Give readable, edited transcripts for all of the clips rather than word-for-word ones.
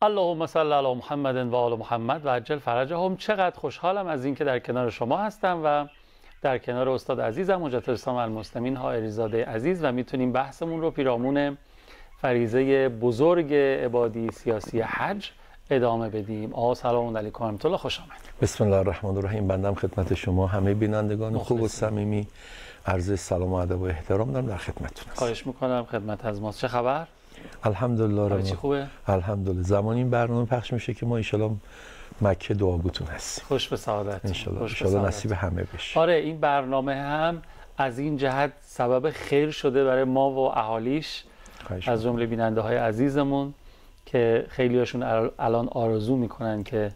اللهم صل علی محمد و آل محمد و عجل فرجهم. چقدر خوشحالم از اینکه در کنار شما هستم و در کنار استاد عزیزم مجدد الاسلام المسلمین حائری‌زاده عزیز و میتونیم بحثمون رو پیرامون فریضه بزرگ عبادی سیاسی حج ادامه بدیم. آقا سلام علیکم و رحمت الله، خوش آمد. بسم الله الرحمن الرحیم. بندم خدمت شما همه بینندگان خوب و صمیمی عرض سلام و ادب و احترام دارم، در خدمتتون هستم. خواهش میکنم. خدمت از ماست. چه خبر؟ الحمدلله. چی خوبه؟ الحمدلله. زمان این برنامه پخش میشه که ما ان شاءالله مکه دعاگوتون هستیم. خوش به سعادت. ان شاءالله نصیب همه بشه. آره، این برنامه هم از این جهت سبب خیر شده برای ما و اهالیش، از جمله بیننده های عزیزمون که خیلی هاشون الان آرزو میکنن که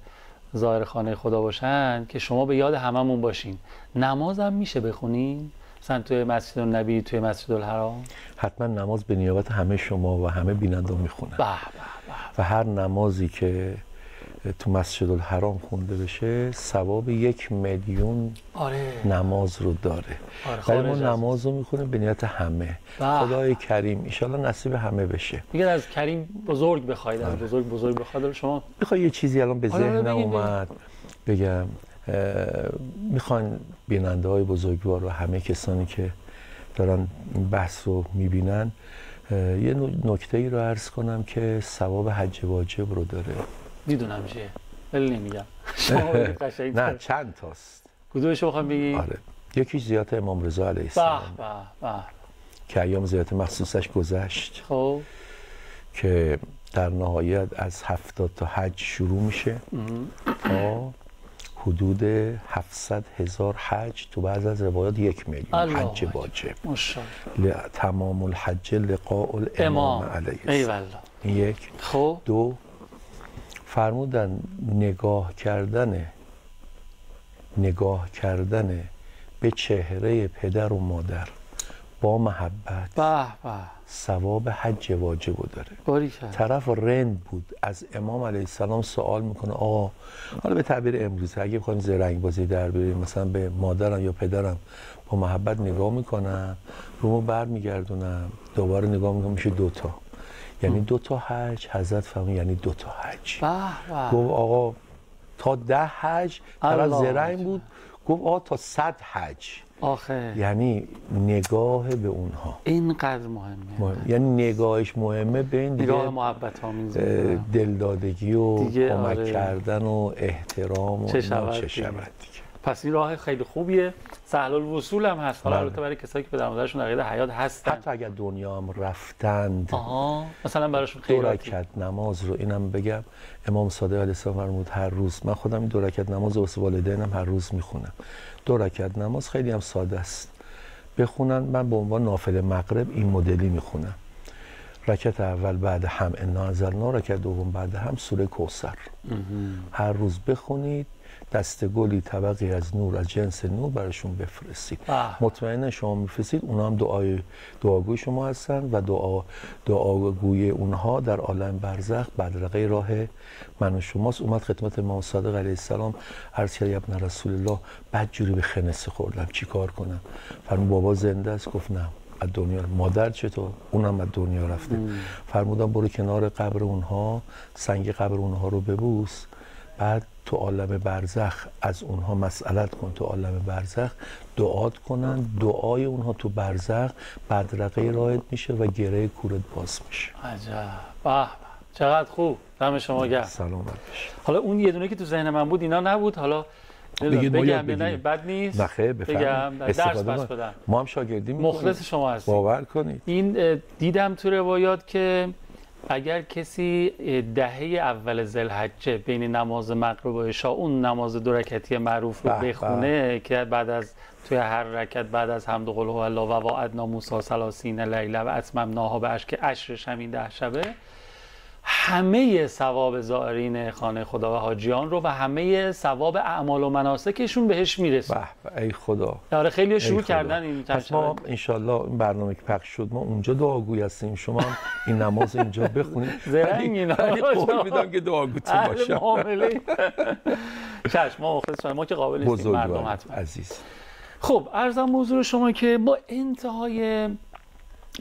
زائر خانه خدا باشن، که شما به یاد هممون باشین. نماز هم میشه بخونین مثلا توی مسجد النبی، توی مسجد الحرام؟ حتما نماز به نیابت همه شما و همه بیننده میخونن. و هر نمازی که تو مسجد الحرام خونده بشه ثواب 1,000,000 نماز رو داره. ولی ما نماز رو میخونیم به نیت همه. خدای کریم ایشالله نصیب همه بشه. میگن از کریم بزرگ بخواید، از بزرگ بخواید. شما میخوای یه چیزی الان به ذهنم اومد بگم. میخوان بیننده های بزرگوار و همه کسانی که دارن این بحث رو میبینن یه نکته ای رو عرض کنم که ثواب حج واجب رو داره. میدونم چیه ولی نمیگم. نه چند تاست. کدومش رو بخوام بگی؟ آره، یکیش زیارت امام رضا علیه السلام که ایام زیارت مخصوصش گذشت. خب که در نهایت از 70 تا حج شروع میشه تا حدود 700,000 حج، تو بعض از روایات 1,000,000 حج واجب. ماشاءالله. تمام الحج لقاء الامام علیه السلام. این یک. خب دو، فرمودن نگاه کردن به چهره پدر و مادر با محبت ثواب حج واجب داره. طرف رند بود، از امام علیه السلام سوال میکنه آقا، حالا به تعبیر امروزی اگه بخوایم زرنگ بازی در بیاریم، مثلا به مادرم یا پدرم با محبت نگاه میکنم، رومو برمیگردونم، دوباره نگاه میکنم، میشه 2 تا، یعنی 2 تا حج. حضرت فرمود یعنی 2 تا حج. گفت آقا تا 10 حج. طرف زرنگ بود، گفت آقا تا 100 حج. یعنی نگاه به اونها اینقدر مهمه. یعنی نگاهش مهمه، به این نگاه محبت آمیز، دلدادگی و کمک کردن و احترام و چه شود دیگه. پس این راه خیلی خوبیه. سهل الوصول هم هست. حالا البته برای کسایی که پدر مادرشون در قید حیات هستن، حتی اگر دنیا هم رفتند، مثلا براشون خیلی 2 رکعت نماز رو اینم بگم امام صادق علیه السلام فرمود هر روز. من خودم این 2 رکعت نماز واسه والدینم هر روز میخونم. 2 رکعت نماز خیلی هم ساده است بخونن. من به عنوان نافله مغرب این مدلی میخونم: رکعت اول بعد هم انا انزلنا، رکعت دوم بعد هم سوره کوثر. هر روز بخونید، دسته گلی طبقی از نور از جنس نور براشون بفرستید. مطمئنا شما میفرستید، اونا هم دعاگوی شما هستن و دعاگوی اونها در عالم برزخ بدرقه راه من و شماست. اومد خدمت امام صادق علیه السلام عرض کرد ابن رسول الله بدجوری به خنثی خوردم، چی کار کنم؟ فرمود بابا زنده است. گفت نه از دنیا. مادر چطور؟ اونم از دنیا رفته. فرمودم برو کنار قبر اونها، سنگ قبر اونها رو ببوس، بعد تو عالم برزخ از اونها مسئلت کن، تو عالم برزخ دعات کنن، دعای اونها تو برزخ بدرقه راهت میشه و گره کورت باز میشه. عجب. چقدر خوب. دم شما گرم. سلامت بشه. حالا اون یه دونه که تو ذهن من بود اینا نبود، حالا بگم نه بد نیست. نخیر بگم درس پس بدم. ما هم شاگردی میکنیم. مخلص شما هستیم. باور کنید. این دیدم تو روایات که اگر کسی دهه اول ذوالحجه بین نماز مغرب و عشاء اون نماز 2 رکعتی معروف رو بخونه که بعد از توی هر رکعت بعد از حمد و قل هو الله و وعدنا موسی 30 لیله و اتممناها بعشر، که عشرش همین 10 شبه، همه ثواب زائرین خانه خدا و حاجیان رو و همه ثواب اعمال و مناسکشون بهش میرسه. ای خدا. آره خیلی شروع کردن این. پس ما انشالله این برنامه که پخش شد ما اونجا دعاگوی هستیم، شما هم این نماز اینجا بخونید. زرنگ اینا قول میدم که دعاگوتون باشم. چشم، ما مخلص شما، ما که قابل نیستیم مردم حتما. عزیز. خب عرضم موضوع شما که با انتهای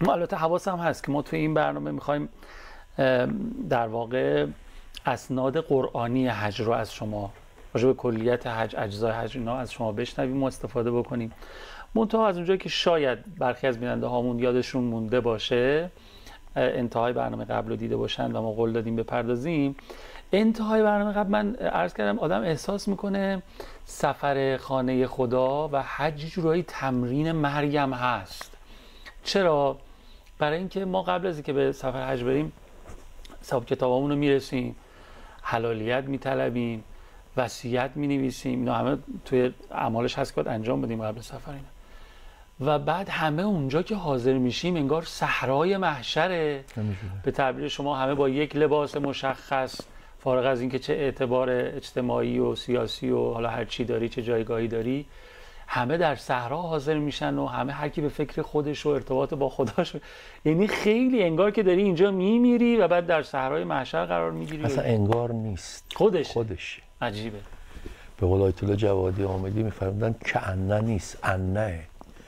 ما البته حواسم هست که ما توی این برنامه میخوایم در واقع اسناد قرآنی حج رو از شما، راجع به کلیت حج، اجزای حج اینا از شما بشنویم و استفاده بکنیم. منتها از اونجایی که شاید برخی از بیننده هامون یادشون مونده باشه، انتهای برنامه قبل رو دیده باشن و ما قول دادیم بپردازیم. انتهای برنامه قبل من عرض کردم آدم احساس میکنه سفر خانه خدا و حج جورایی تمرین مریم هست. چرا؟ برای اینکه ما قبل از اینکه به سفر حج بریم حساب کتابامون رو میرسیم، حلالیت میطلبیم، وصیت مینویسیم، اینا همه توی اعمالش هست که باید انجام بدیم قبل سفر اینا. و بعد همه اونجا که حاضر میشیم انگار صحرای محشره. به تعبیر شما همه با یک لباس مشخص، فارغ از اینکه چه اعتبار اجتماعی و سیاسی و حالا هر چی داری، چه جایگاهی داری، همه در صحرا حاضر میشن و همه هر کی به فکر خودش و ارتباط با خداش. یعنی خیلی انگار که داری اینجا میمیری و بعد در صحرای محشر قرار میگیری. اصلا انگار نیست، خودش. عجیبه. به قول آیت الله جوادی آمدی میفرمودن که انه نیست، انه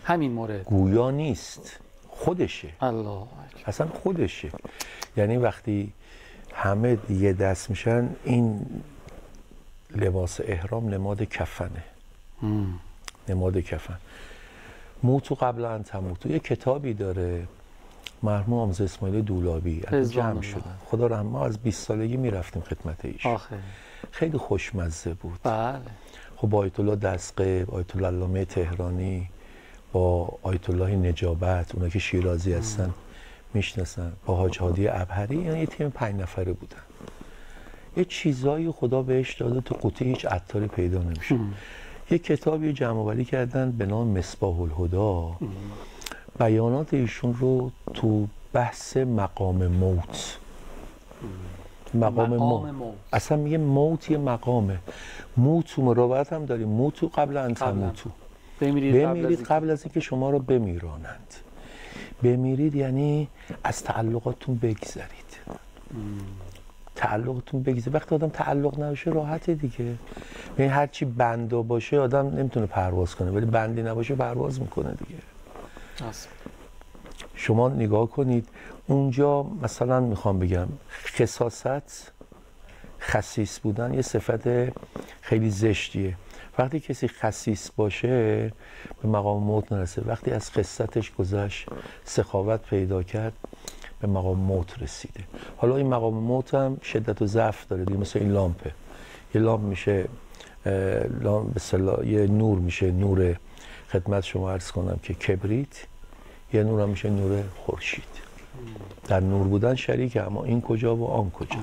همین مورد گویا نیست، خودشه. الله اصلا خودشه. یعنی وقتی همه یه دست میشن، این لباس احرام نماد کفنه. نماد کفن. موتو قبل ان تموتو یه کتابی داره مرحوم حامد اسماعیل دولابی، از جمع شدن. خدا رحمه، ما از 20 سالگی میرفتیم خدمت ایش. خیلی خوشمزه بود. بله. خب آیت الله دستقیب، آیت الله علامه تهرانی، با آیت الله نجابت، اونا که شیرازی هستن میشناسن، با حاج هادی ابهری، یعنی یه تیم 5 نفره بودن. یه چیزایی خدا بهش داده تو قوطی هیچ عطاری پیدا نمیشه. یه کتابی جمع آوری کردن به نام مصباح الهدی، بیانات ایشون رو تو بحث مقام موت. مقام موت. اصلا میگه موت یه مقامه. موت مراوت هم داریم، موتو قبل ان تموتو، بمیرید قبل از اینکه شما رو بمیرانند. بمیرید یعنی از تعلقاتتون بگذرید. تعلقتون بگذرید. وقتی آدم تعلق نباشه راحته دیگه. یعنی هر چی بندا باشه آدم نمیتونه پرواز کنه، ولی بندی نباشه پرواز میکنه دیگه. شما نگاه کنید اونجا، مثلا میخوام بگم خساست، خسیس بودن یه صفت خیلی زشتیه. وقتی کسی خسیس باشه به مقام موت نرسه. وقتی از خستش گذشت، سخاوت پیدا کرد، به مقام موت رسیده. حالا این مقام موت هم شدت و ضعف داره دیگه. مثل این لامپه، یه لامپ میشه یه نور میشه نور، خدمت شما عرض کنم که کبریت، یه نور هم میشه نور خورشید. در نور بودن شریکه، اما این کجا و آن کجا.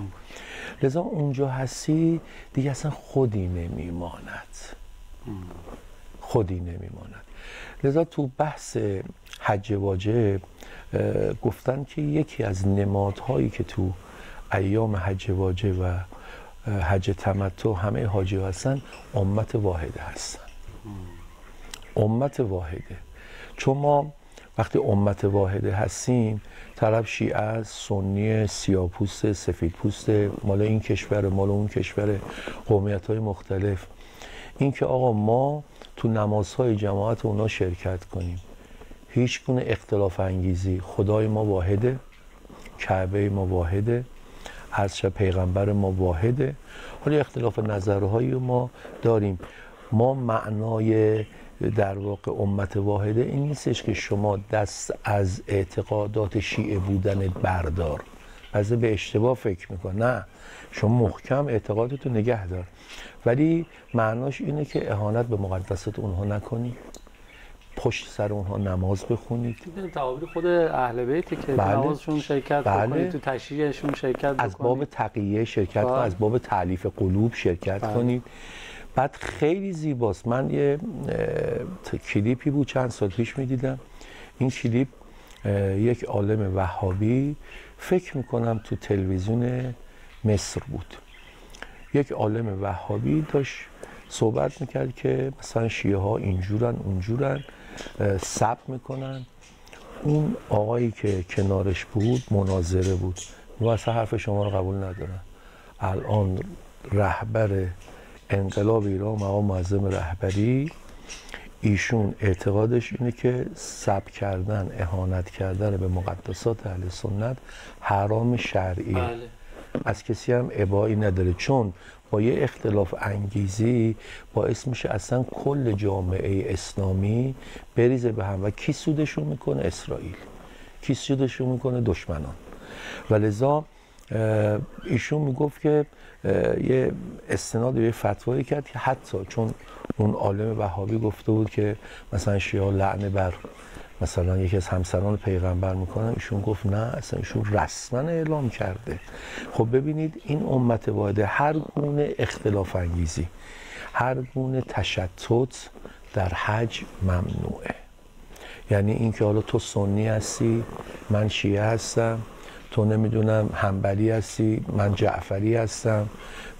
لذا اونجا هستی دیگه اصلا خودی نمیماند. خودی نمیماند. لذا تو بحث حج واجب گفتن که یکی از نمادهایی که تو ایام حج واجب و حج تمتع همه حاجی هستن، امت واحده هستن. امت واحده. چون ما وقتی امت واحده هستیم، طرف شیعه است، سنی، سیاه‌پوست، سفیدپوست، مال این کشور، مال اون کشور، قومیت‌های مختلف. این که آقا ما تو نمازهای جماعت اونا شرکت کنیم، هیچ گونه اختلاف انگیزی، خدای ما واحده، کعبه ما واحده، عرش پیغمبر ما واحده. حالا اختلاف نظرهایی ما داریم. ما معنای در واقع امت واحده این نیستش که شما دست از اعتقادات شیعه بودن بردار، بعضی به اشتباه فکر میکنه. نه، شما محکم اعتقادتو نگه دار، ولی معناش اینه که اهانت به مقدسات اونها نکنی، پشت سر اونها نماز بخونید. این تعابیر خود اهل بیتی که نمازشون شرکت بکنید، تو تشییعشون شرکت بکنید، از باب تقیه شرکت کنید، از باب تألیف قلوب شرکت کنید. بعد خیلی زیباست. من یه کلیپی بود چند سال پیش میدیدم. این کلیپ یک عالم وهابی، فکر میکنم تو تلویزیون مصر بود، یک عالم وهابی داشت صحبت میکرد که مثلا شیعه ها اینجورن اونجورن، سب میکنن. اون آقایی که کنارش بود مناظره بود و اصلا حرف شما رو قبول ندارن. الان رهبر انقلاب ایران، مقام معظم رهبری، ایشون اعتقادش اینه که سب کردن، اهانت کردن به مقدسات اهل سنت حرام شرعیه. از کسی هم ابایی نداره، چون با یه اختلاف انگیزی باعث میشه اصلا کل جامعه اسلامی بریزه به هم. و کی سودشون میکنه؟ اسرائیل. کی سودشون میکنه؟ دشمنان. و لذا ایشون میگفت که یه استناد یه فتوایی کرد که حتی چون اون عالم وهابی گفته بود که مثلا شیعه لعنه بر مثلا یکی از همسران پیغمبر میکنن، ایشون گفت نه، اصلا ایشون رسما اعلام کرده. خب ببینید این امت واحده هر گونه اختلاف انگیزی، هر گونه تشتت در حج ممنوعه. یعنی اینکه حالا تو سنی هستی من شیعه هستم، تو نمیدونم حنبلی هستی من جعفری هستم،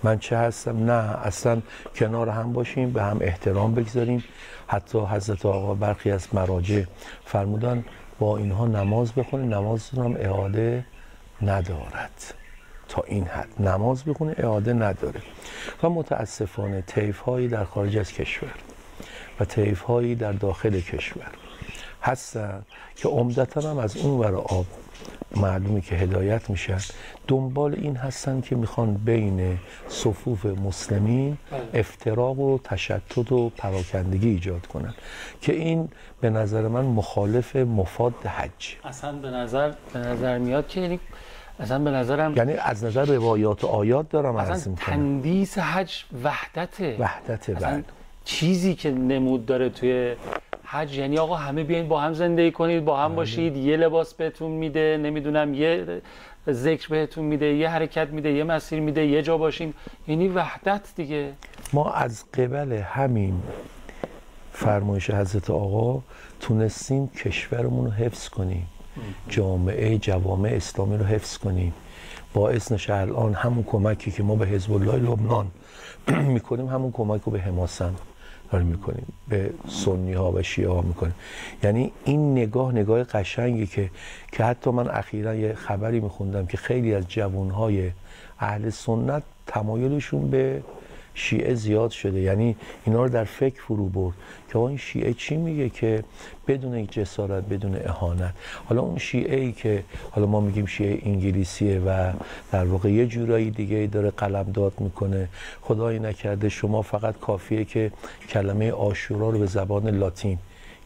من چه هستم، نه، اصلا کنار هم باشیم، به هم احترام بگذاریم. حتی حضرت آقا برخی از مراجع فرمودن با اینها نماز بخونید، نمازتون هم اعاده ندارد. تا این حد نماز بخونه اعاده نداره. و متاسفانه طیف‌هایی در خارج از کشور و طیف‌هایی در داخل کشور هستن که عمدتاً هم از اون ور آب معلومه که هدایت میشن، دنبال این هستن که میخوان بین صفوف مسلمین افتراق و تشتت و پراکندگی ایجاد کنن که این به نظر من مخالف مفاد حج. اصلا به نظر میاد که یعنی اصلا به نظرم یعنی از نظر روایات و آیات دارم عرض میکنم تندیس حج وحدته. بله. چیزی که نمود داره توی حج یعنی آقا همه بیاین با هم زندگی کنید، با هم باشید، یه لباس بهتون میده، نمیدونم یه ذکر بهتون میده، یه حرکت میده، یه مسیر میده، یه جا باشیم، یعنی وحدت دیگه. ما از قبل همین فرمایش حضرت آقا تونستیم کشورمون رو حفظ کنیم، جوامع اسلامی رو حفظ کنیم. باعث نشه الان همون کمکی که ما به حزب الله لبنان میکنیم همون کمک رو به حماس داریم میکنیم، به سنی ها و شیعه ها میکنیم. یعنی این نگاه قشنگی که حتی من اخیرا یه خبری میخوندم که خیلی از جوانهای اهل سنت تمایلشون به شیعه زیاد شده، یعنی اینا رو در فکر فرو برد که این شیعه چی میگه که بدون جسارت، بدون اهانت. حالا اون شیعه ای که حالا ما میگیم شیعه انگلیسیه و در واقع یه جورایی دیگه داره قلمداد میکنه، خدایی نکرده شما فقط کافیه که کلمه عاشورا رو به زبان لاتین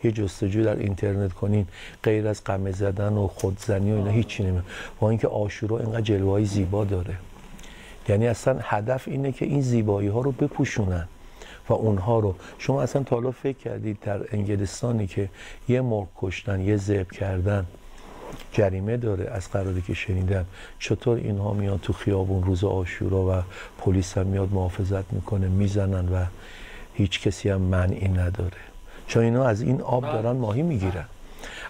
یه جستجو در اینترنت کنین، غیر از قمه زدن و خودزنی و اینا هیچی نمیشه. با اینکه عاشورا اینقدر جلوه‌های زیبا داره، یعنی اصلا هدف اینه که این زیبایی ها رو بپوشونن و اونها رو. شما اصلا تا حالا فکر کردید در انگلستانی که یه مرغ کشتن، یه ذبح کردن جریمه داره، از قراری که شنیدم، چطور اینها میاد تو خیابون روز عاشورا و پلیس هم میاد محافظت میکنه، میزنن و هیچ کسی هم منعی نداره، چون اینا از این آب دارن ماهی میگیرن.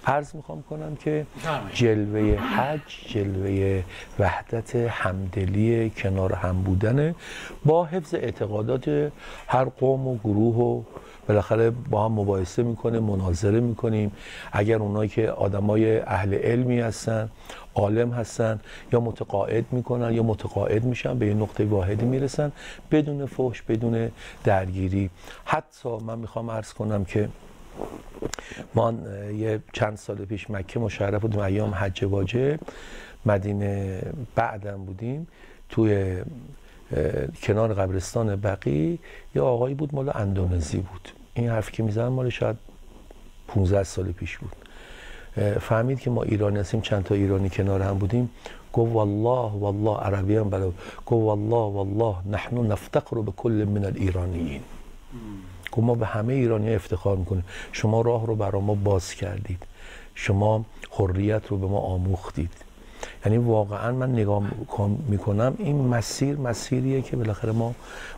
عرض میخوام کنم که جلوه حج جلوه وحدت، همدلی، کنار هم بودن با حفظ اعتقادات هر قوم و گروه و بالاخره با هم مباحثه میکنه، مناظره میکنیم. اگر اونایی که آدمای اهل علمی هستن، عالم هستن، یا متقاعد میکنن یا متقاعد میشن، به یه نقطه واحدی میرسن بدون فحش، بدون درگیری. حتی من میخوام عرض کنم که ما یه چند سال پیش مکه مشرف بودیم، ایام حج واجب، مدینه بعدم بودیم، توی کنار قبرستان بقیع یه آقایی بود مال اندونزی بود. این حرفی که میزنم مال شاید 15 سال پیش بود. فهمید که ما ایرانی هستیم، چند تا ایرانی کنار هم بودیم، گفت والله عربی هم بلد، گفت والله نحن نفتقر به کل من الایرانیین. گفت ما به همه ایرانی افتخار میکنیم، شما راه رو برای ما باز کردید، شما حریت رو به ما آموختید. یعنی واقعا من نگاه میکنم این مسیریه که بالاخره ما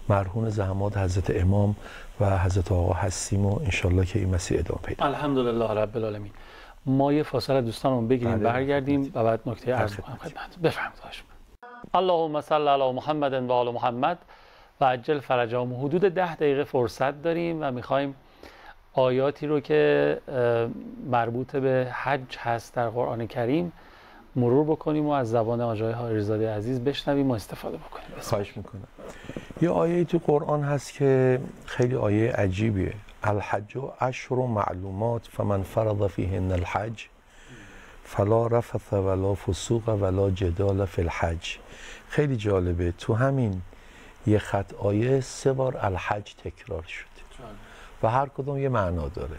مرهون زحمات حضرت امام و حضرت آقا هستیم و انشالله که این مسیر ادامه پیدا. الحمدلله رب العالمین. ما یه فاصله دوستانمون بگیریم برگردیم و بعد نکته عرض کنم خدمت. بفرمایید. اللهم صل علی محمد و آل محمد و عجل فرجهم. حدود 10 دقیقه فرصت داریم و میخوایم آیاتی رو که مربوط به حج هست در قرآن کریم مرور بکنیم و از زبان آقای حاریزاده عزیز بشنویم و استفاده بکنیم. خواهش میکنم. یه آیه تو قرآن هست که خیلی آیه عجیبیه. الحج اشهر معلومات فمن فرض فیهن الحج فلا رفث ولا فسوق ولا جدال فی الحج. خیلی جالبه تو همین یه خط آیه 3 بار الحج تکرار شده و هر کدوم یه معنا داره،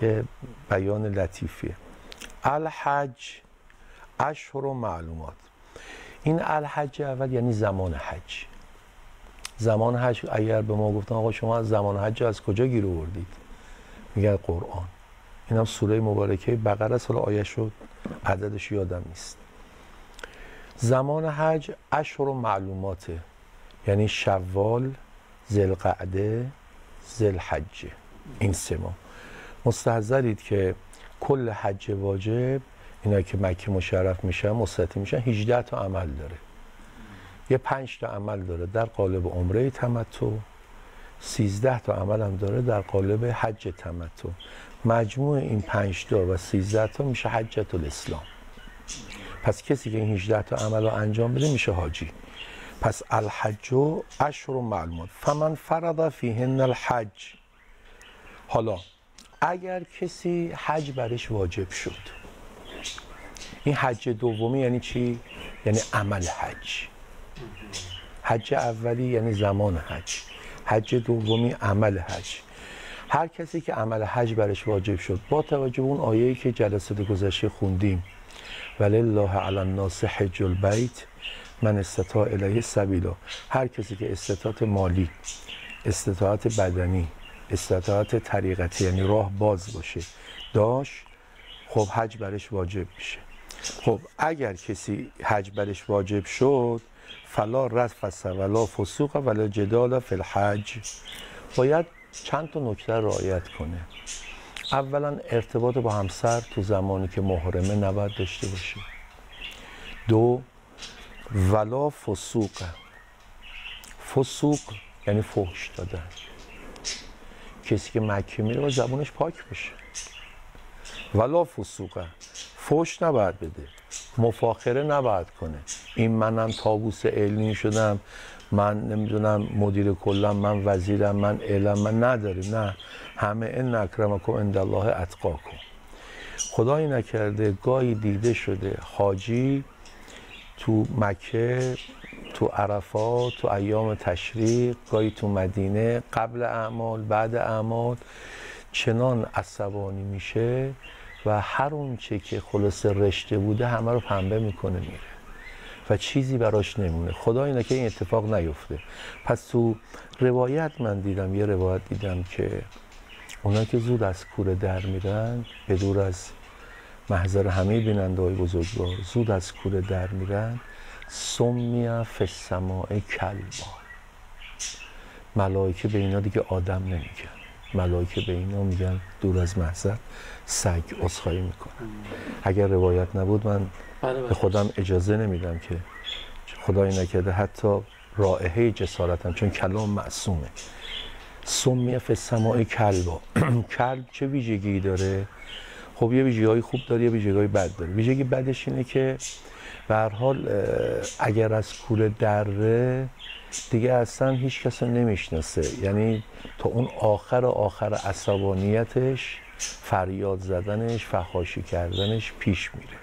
یه بیان لطیفیه. الحج اشهر و معلومات. این الحج اول یعنی زمان حج. زمان حج اگر به ما گفتن آقا شما از زمان حج از کجا گیر آوردید؟ میگه قرآن. این هم سوره مبارکه بقره سال آیه شد، عددش یادم نیست. زمان حج اشهر و معلوماته، یعنی شوال، ذوالقعده، ذوالحجه. این 3 ماه. مستحضرید که کل حج واجب اینا که مکه مشرف میشن مستطیع میشن 18 تا عمل داره. یه 5 تا عمل داره در قالب عمره تمتع، 13 تا عمل هم داره در قالب حج تمتع. مجموع این 5 تا و 13 تا میشه حجة الاسلام. پس کسی که این 18 تا عمل رو انجام بده میشه حاجی. پس الحج اشهر معلومات فمن فرض فیهن الحج. حالا اگر کسی حج برش واجب شد، این حج دومی یعنی چی؟ یعنی عمل حج. حج اولی یعنی زمان حج، حج دومی عمل حج. هر کسی که عمل حج برش واجب شد با توجه به اون آیه‌ای که جلسه گذشته خوندیم، ولله علی الناس حج البیت من استطاع الیه سبیلا، هر کسی که استطاعت مالی، استطاعت بدنی، استطاعت طریقتی یعنی راه باز باشه داشت، خب حج برش واجب میشه. خب اگر کسی حج برش واجب شد فلا رفث ولا فسوق ولا جدال فی الحج، باید چند تا نکته رعایت کنه. اولا ارتباط با همسر تو زمانی که محرمه نباید داشته باشه. 2 ولا فسوق. فسوق یعنی فحش دادن. کسی که مکه میره با زبونش پاک باشه. ولا فسوق، فحش نباید بده، مفاخره نباید کنه. این منم طاووس علمی شدم، من نمیدونم مدیر کلم، من وزیرم، من علم، من نداریم. نه، همه ان اکرمکم عند الله اتقاکم. خدایی نکرده گاهی دیده شده حاجی تو مکه، تو عرفات، تو ایام تشریق، گاهی تو مدینه، قبل اعمال بعد اعمال چنان عصبانی میشه و هر اون چه که خلاصه رشته بوده همه رو پنبه میکنه میره و چیزی براش نمونه. خدایی نکنه این اتفاق نیفته. پس تو روایت من دیدم، یه روایت دیدم که اونا که زود از کوره در میرن، به دور از محضر همه بیننده های بزرگوار، زود از کوره در میرن، سمی فی السماء کلبا. ملائکه به اینا دیگه آدم نمیگن، ملائکه به اینا میگن دور از محضر سگ. عذرخواهی میکنن. اگر روایت نبود من به خودم اجازه نمیدم که خدای نکرده حتی رائحه جسارتم، چون کلام معصومه. سمی فی السماء کلبا. کلب چه ویژگی داره؟ خب یه ویژگی‌های خوب داره، یه ویژگی‌های بد داره. ویژگی بدش اینه که به هر حال اگر از کوره دره دیگه اصلا هیچ کس رو نمیشناسه، یعنی تا اون آخر عصبانیتش، فریاد زدنش، فحاشی کردنش پیش میره.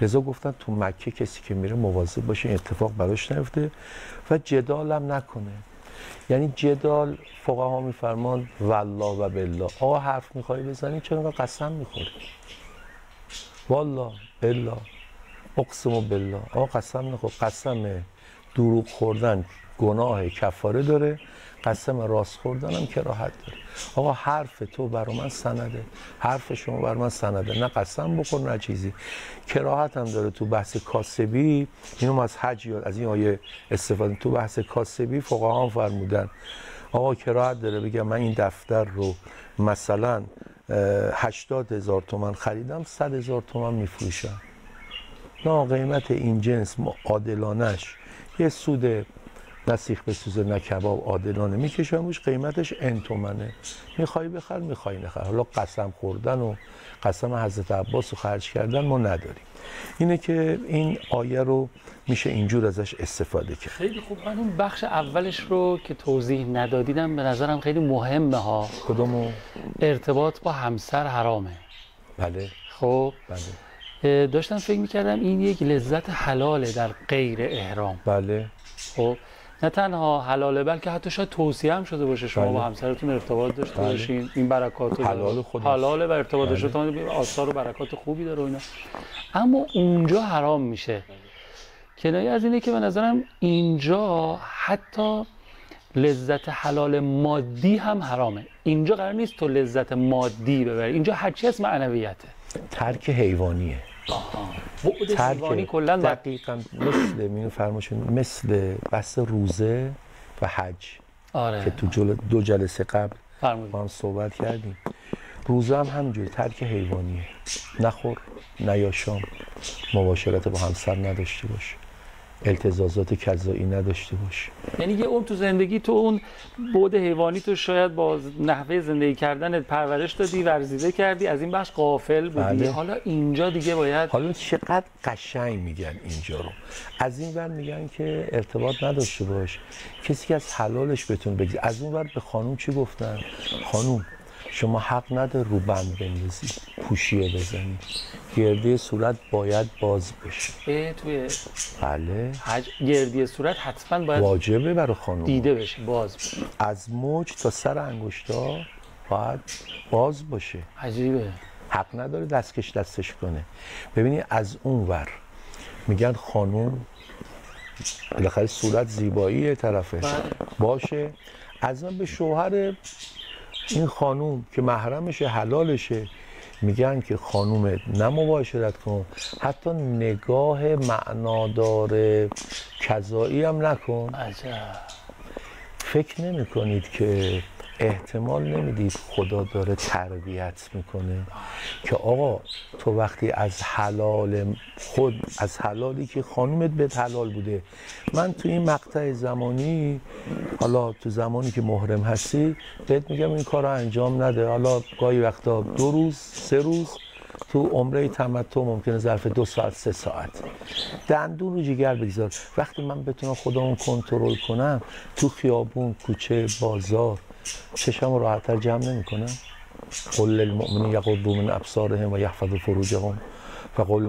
لذا گفتن تو مکه کسی که میره مواظب باشه این اتفاق براش نیفته و جدال هم نکنه. یعنی جدال فقها میفرمان والله و بالله. آقا حرف میخوای بزنی چرا قسم میخوری؟ والله بالله اقسم بالله. آقا قسم نخور. قسم دروغ خوردن گناه کفاره داره، قسم راست خوردن هم کراهت داره. آقا حرف تو برای من سنده، حرف شما برای من سنده، نه قسم بخور نه چیزی. کراهت هم داره. تو بحث کاسبی، اینو از حج یاد از این آیه استفاده، تو بحث کاسبی فقها هم فرمودن آقا کراهت داره بگم من این دفتر رو مثلا 80,000 تومان خریدم، 100,000 تومان میفروشم. نه، قیمت این جنس عادلانش یه سود نسیخ به سوزه نه کباب عادلانه میکشم روش، قیمتش ان تومنه. میخوای بخر، میخوای نخر. حالا قسم خوردن و قسم حضرت عباس رو خرج کردن ما نداریم. اینه که این آیه رو میشه اینجور ازش استفاده کرد. خیلی خوب. من اون بخش اولش رو که توضیح ندادیدم به نظرم خیلی مهمه ها. کدومو؟ ارتباط با همسر حرامه. بله. خب بله. داشتم فکر میکردم این یک لذت حلاله در غیر احرام. بله. خب نه تنها حلاله بلکه حتی شاید توصیه هم شده باشه شما با همسرتون ارتباط داشته باشین، این برکات حلال خودش حلاله و ارتباط داشته تا آثار و برکات خوبی داره و اینا، اما اونجا حرام میشه. کنایه از اینه که به نظرم اینجا حتی لذت حلال مادی هم حرامه. اینجا قرار نیست تو لذت مادی ببری، اینجا هرچی از معنویته. ترک حیوانیه. بعد حیوانی کلا دقیقاً مثل فرماشون مثل بحث روزه و حج. آره. که تو دو جلسه قبل فرمودید با هم صحبت کردیم. روزه هم همینجوری ترک حیوانیه. نخور، نیاشام، مباشرت با همسر نداشته باش، التزازات کذایی نداشته باش. یعنی یه اون تو زندگی تو اون بعد حیوانی تو شاید با نحوه زندگی کردن پرورش دادی، ورزیده کردی، از این بخش غافل بودی. بله. حالا اینجا دیگه باید، حالا چقدر قشنگ میگن اینجا رو. از این ور میگن که ارتباط نداشته باش، کسی که از حلالش بتون بگذره. از اون ور به خانوم چی گفتن؟ خانوم شما حق نداره رو بند بندازی، پوشیه بزنی، گردی صورت باید باز بشه. توی بله گردی صورت حتما باید واجبه برای خانوم دیده بشه، باز بشه. از موج تا سر انگشتا باید باز باشه. عجیبه. حق نداره دستش کنه. ببینی از اون ور میگن خانوم بالاخره صورت زیبایی طرفه باشه. از من به شوهر این خانوم که محرمشه، حلالشه، میگن که خانومت نه مباشرت کن، حتی نگاه معنادار کذایی هم نکن. عجب. فکر نمی کنید که احتمال نمیدید خدا داره تربیت میکنه که آقا تو وقتی از حلال از حلالی که خانومت بهت حلال بوده، من تو این مقطع زمانی، حالا تو زمانی که محرم هستی بهت میگم این کار رو انجام نده. حالا گاهی وقتا 2 روز 3 روز تو عمره تمتع ممکنه ظرف 2 ساعت 3 ساعت دندون رو جگر بگذار. وقتی من بتونم خودمون کنترل کنم تو خیابون، کوچه، بازار چشم رو راحت‌تر جمع نمی‌کنم. قل للمؤمنین یغضوا من ابصارهم و یحفظوا فروجهم و قل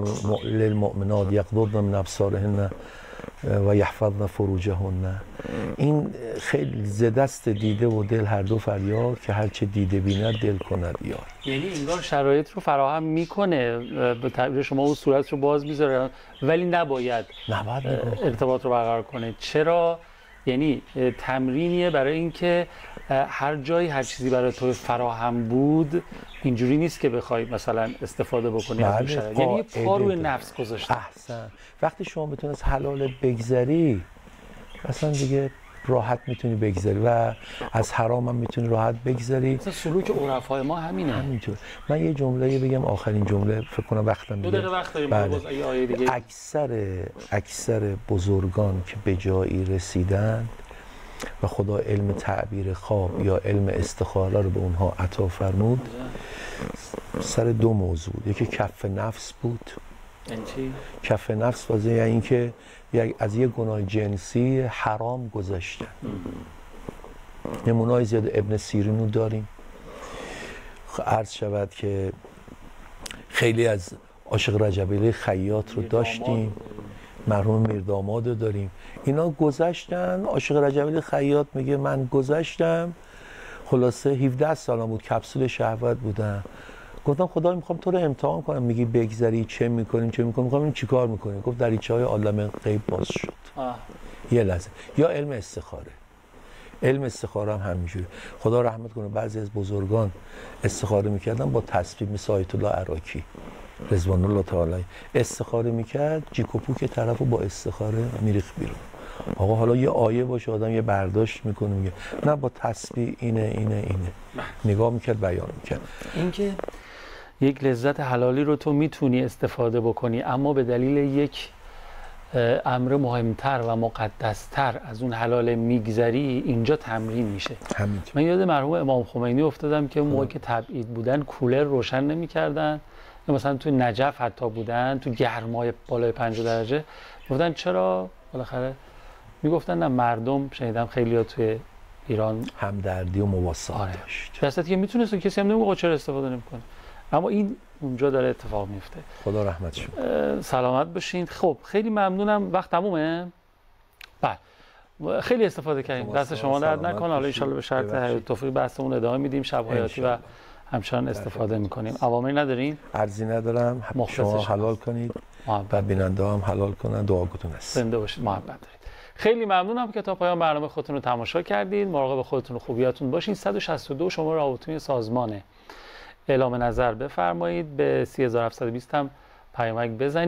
للمؤمنات یغضضن من ابصارهن و یحفظن فروجهن. این خیلی زدست دیده و دل هر دو فریاد که هر چه دیده بیند دل کند یاد. یعنی انگار شرایط رو فراهم میکنه، به تعبیر شما اون صورت رو باز میذاره، ولی نباید ارتباط رو برقرار کنه. چرا؟ یعنی تمرینیه برای اینکه هر جایی هر چیزی برای تو فراهم بود اینجوری نیست که بخوای مثلا استفاده بکنی از اون شرایط. یعنی پا روی نفس گذاشته. احسن. وقتی شما بتونی از حلال بگذری اصلا دیگه راحت میتونی بگذری و از حرام هم میتونی راحت بگذری. مثلا سلوک عرفای ما همینه. همینطور. من یه جمله بگم، آخرین جمله فکر کنم وقتم میگه. 2 دقیقه وقت داریم. بله. باز یه آیه دیگه. اکثر بزرگان که به جایی رسیدن و خدا علم تعبیر خواب یا علم استخاره رو به اونها عطا فرمود، سر 2 موضوع. یکی کف نفس بود. یعنی چی؟ کف نفس واسه یعنی اینکه از یه گناه جنسی حرام گذشتن. نمونه‌های زیاد ابن سیرین رو داریم. عرض شود که خیلی از عاشق رجبیلی خیاط رو داشتیم، مرحوم میرداماد رو داریم. اینا گذشتن. عاشق رجبیلی خیاط میگه من گذشتم، خلاصه 17 سالم بود، کپسول شهوت بودم. گفتم خدا میخوام تو رو امتحان کنم، میگی بگذری چه میکنیم میخوام این چیکار میکنیم؟ گفت دریچه‌های عالم غیب باز شد. یه لحظه. یا علم استخاره. علم استخاره هم همینجوری. خدا رحمت کنه بعضی از بزرگان استخاره میکردن با تسبیح، مثل آیت الله عراقی رضوان الله تعالی استخاره میکرد، جیک و پوک طرفو با استخاره میریخت بیرون. آقا حالا یه آیه باشه آدم یه برداشت میکنه میگه نه با تسبیح اینه نگاه میکرد، بیان میکرد. اینکه یک لذت حلالی رو تو میتونی استفاده بکنی، اما به دلیل یک امر مهمتر و مقدستر از اون حلال میگذری، اینجا تمرین میشه. همینطور. من یاد مرحوم امام خمینی افتادم که موقع که تبعید بودن کولر روشن نمیکردن، یا مثلا تو نجف حتی بودن تو گرمای بالای 50 درجه، گفتن چرا؟ بالاخره میگفتن نه، مردم شنیدم خیلی‌ها توی ایران همدردی و مواسات داشت. درسته که میتونست، کسی هم نمیگه چرا استفاده نمیکنه. اما این اونجا داره اتفاق میفته. خدا رحمت شما. سلامت باشین. خب خیلی ممنونم. وقت تمومه؟ بله خیلی استفاده کردیم. دست شما درد نکنه. حالا ان شاءالله به شرط توفیق بحثمون ادامه میدیم، شب حیاتی و همچنان استفاده میکنیم. عواملی ندارین؟ عرضی ندارم. شما حلال کنید و بیننده هم حلال کنن. دعاگوتون است. زنده باشید. محبت دارید. خیلی ممنونم که تا پایان برنامه خودتون رو تماشا کردید. مراقب خودتون و خوبیاتون باشین. 162 شماره رابطه‌ی سازمانه. اعلام نظر بفرمایید. به 3720 هم پیامک بزنید.